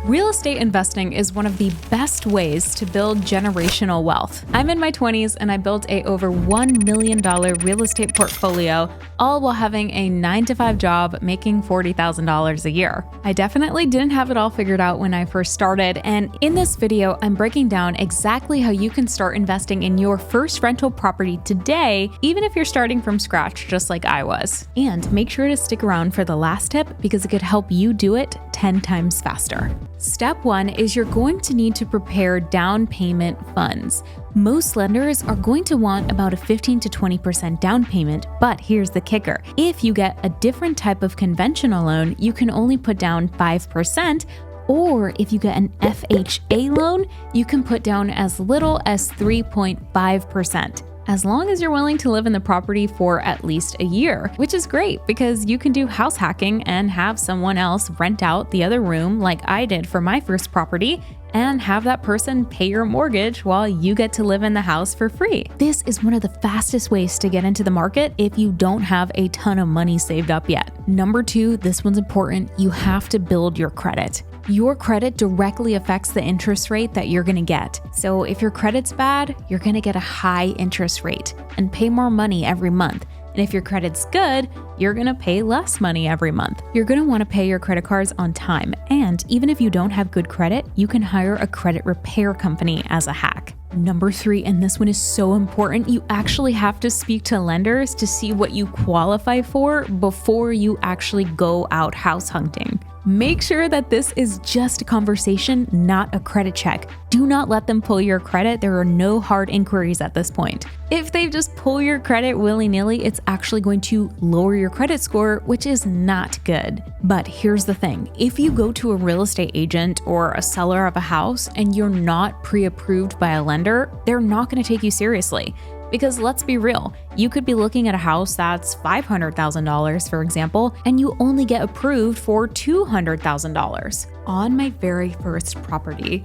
Real estate investing is one of the best ways to build generational wealth. I'm in my 20s and I built a over $1 million real estate portfolio, all while having a 9-to-5 job making $40,000 a year. I definitely didn't have it all figured out when I first started, and in this video, I'm breaking down exactly how you can start investing in your first rental property today, even if you're starting from scratch just like I was. And make sure to stick around for the last tip because it could help you do it 10 times faster. Step 1 is you're going to need to prepare down payment funds. Most lenders are going to want about a 15 to 20% down payment, but here's the kicker. If you get a different type of conventional loan, you can only put down 5%, or if you get an FHA loan, you can put down as little as 3.5%. As long as you're willing to live in the property for at least a year, which is great because you can do house hacking and have someone else rent out the other room like I did for my first property and have that person pay your mortgage while you get to live in the house for free. This is one of the fastest ways to get into the market if you don't have a ton of money saved up yet. Number 2, this one's important. You have to build your credit. Your credit directly affects the interest rate that you're gonna get. So if your credit's bad, you're gonna get a high interest rate and pay more money every month. And if your credit's good, you're gonna pay less money every month. You're gonna wanna pay your credit cards on time. And even if you don't have good credit, you can hire a credit repair company as a hack. Number 3, and this one is so important, you actually have to speak to lenders to see what you qualify for before you actually go out house hunting. Make sure that this is just a conversation, not a credit check. Do not let them pull your credit. There are no hard inquiries at this point. If they just pull your credit willy-nilly, it's actually going to lower your credit score, which is not good. But here's the thing. If you go to a real estate agent or a seller of a house and you're not pre-approved by a lender, they're not going to take you seriously. Because let's be real, you could be looking at a house that's $500,000, for example, and you only get approved for $200,000. On my very first property,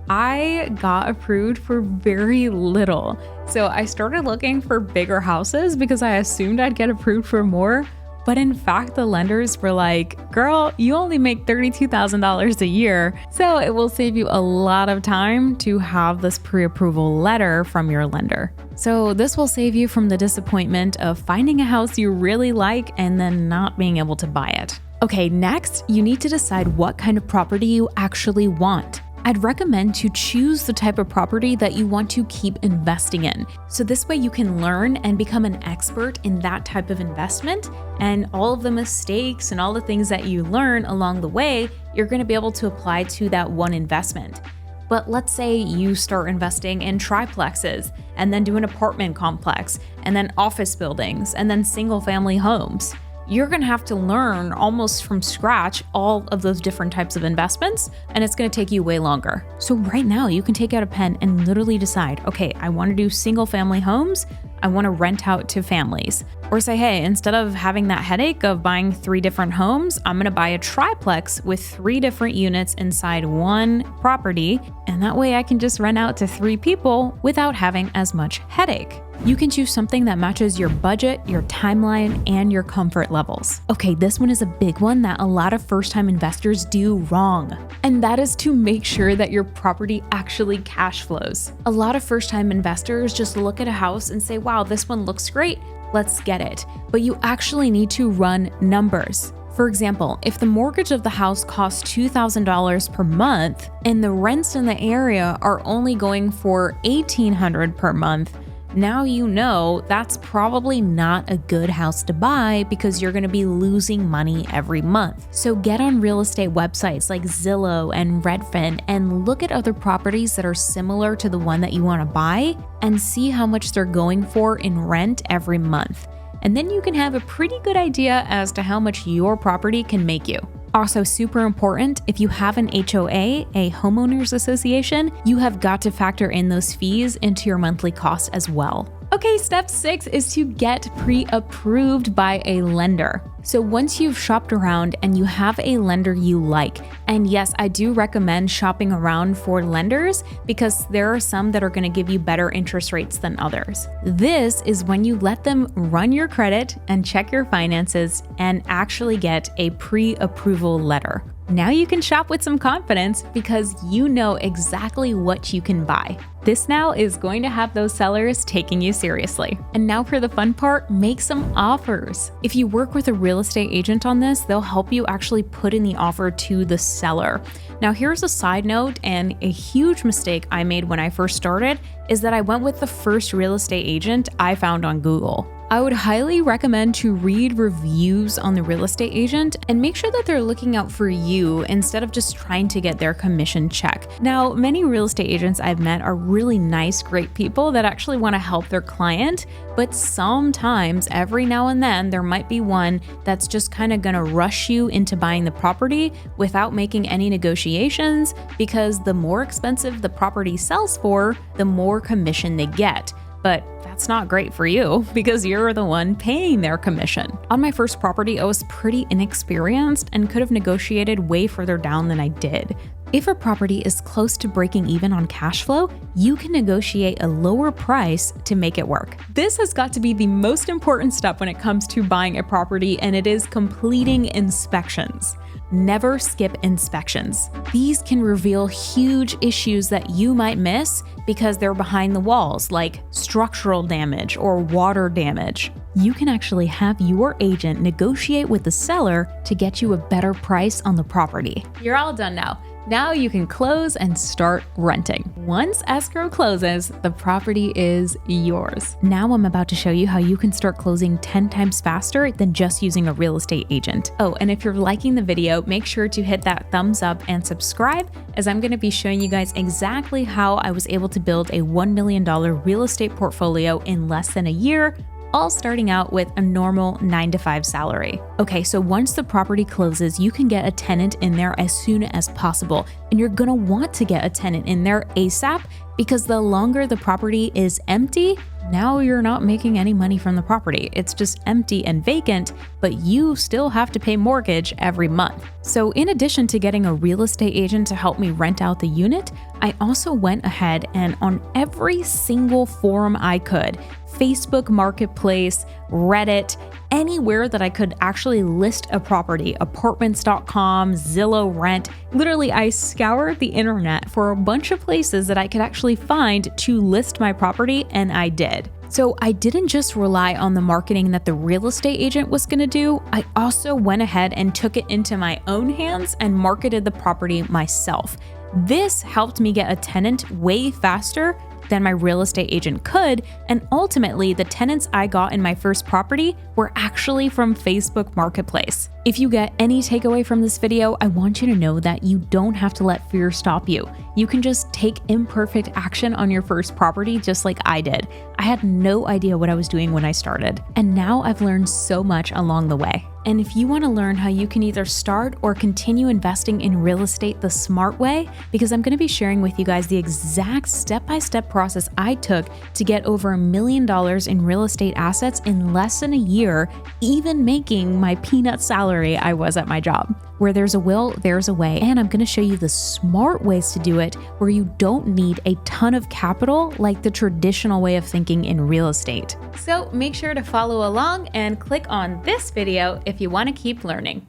I got approved for very little. So I started looking for bigger houses because I assumed I'd get approved for more. But in fact, the lenders were like, girl, you only make $32,000 a year, so it will save you a lot of time to have this pre-approval letter from your lender. So this will save you from the disappointment of finding a house you really like and then not being able to buy it. Okay, next, you need to decide what kind of property you actually want. I'd recommend to choose the type of property that you want to keep investing in. So this way you can learn and become an expert in that type of investment, and all of the mistakes and all the things that you learn along the way, you're going to be able to apply to that one investment. But let's say you start investing in triplexes and then do an apartment complex and then office buildings and then single family homes. You're gonna have to learn almost from scratch all of those different types of investments, and it's gonna take you way longer. So right now you can take out a pen and literally decide, okay, I wanna do single family homes, I wanna rent out to families. Or say, hey, instead of having that headache of buying 3 different homes, I'm gonna buy a triplex with 3 different units inside one property, and that way I can just rent out to 3 people without having as much headache. You can choose something that matches your budget, your timeline, and your comfort levels. Okay, this one is a big one that a lot of first-time investors do wrong, and that is to make sure that your property actually cash flows. A lot of first-time investors just look at a house and say, wow, this one looks great, let's get it. But you actually need to run numbers. For example, if the mortgage of the house costs $2,000 per month and the rents in the area are only going for $1,800 per month, now you know that's probably not a good house to buy because you're going to be losing money every month. So get on real estate websites like Zillow and Redfin and look at other properties that are similar to the one that you want to buy and see how much they're going for in rent every month. And then you can have a pretty good idea as to how much your property can make you. Also super important, if you have an HOA, a homeowners association, you have got to factor in those fees into your monthly cost as well. Okay, step 6 is to get pre-approved by a lender. So once you've shopped around and you have a lender you like, and yes, I do recommend shopping around for lenders because there are some that are going to give you better interest rates than others. This is when you let them run your credit and check your finances and actually get a pre-approval letter. Now you can shop with some confidence because you know exactly what you can buy. This now is going to have those sellers taking you seriously. And now for the fun part, make some offers. If you work with a real estate agent on this, they'll help you actually put in the offer to the seller. Now here's a side note, and a huge mistake I made when I first started is that I went with the first real estate agent I found on Google. I would highly recommend to read reviews on the real estate agent and make sure that they're looking out for you instead of just trying to get their commission check. Now, many real estate agents I've met are really nice, great people that actually want to help their client, but sometimes every now and then there might be one that's just kind of going to rush you into buying the property without making any negotiations, because the more expensive the property sells for, the more commission they get. But that's not great for you because you're the one paying their commission. On my first property, I was pretty inexperienced and could have negotiated way further down than I did. If a property is close to breaking even on cash flow, you can negotiate a lower price to make it work. This has got to be the most important step when it comes to buying a property, and it is completing inspections. Never skip inspections. These can reveal huge issues that you might miss because they're behind the walls, like structural damage or water damage. You can actually have your agent negotiate with the seller to get you a better price on the property. You're all done now. Now you can close and start renting. Once escrow closes, the property is yours. Now I'm about to show you how you can start closing 10 times faster than just using a real estate agent. Oh, and if you're liking the video, make sure to hit that thumbs up and subscribe, as I'm going to be showing you guys exactly how I was able to build a $1 million real estate portfolio in less than a year, all starting out with a normal 9-to-5 salary. Okay, so once the property closes, you can get a tenant in there as soon as possible. And you're gonna want to get a tenant in there ASAP, because the longer the property is empty, now you're not making any money from the property. It's just empty and vacant, but you still have to pay mortgage every month. So in addition to getting a real estate agent to help me rent out the unit, I also went ahead and on every single forum I could, Facebook Marketplace, Reddit, anywhere that I could actually list a property, apartments.com, Zillow Rent. Literally, I scoured the internet for a bunch of places that I could actually find to list my property, and I did. So I didn't just rely on the marketing that the real estate agent was going to do. I also went ahead and took it into my own hands and marketed the property myself. This helped me get a tenant way faster than my real estate agent could, and ultimately the tenants I got in my first property were actually from Facebook Marketplace. If you get any takeaway from this video, I want you to know that you don't have to let fear stop you. You can just take imperfect action on your first property just like I did. I had no idea what I was doing when I started, and now I've learned so much along the way. And if you want to learn how you can either start or continue investing in real estate the smart way, because I'm going to be sharing with you guys the exact step-by-step process I took to get over $1 million in real estate assets in less than a year, even making my peanut salary I was at my job. Where there's a will, there's a way. And I'm going to show you the smart ways to do it where you don't need a ton of capital like the traditional way of thinking in real estate. So make sure to follow along and click on this video if you want to keep learning.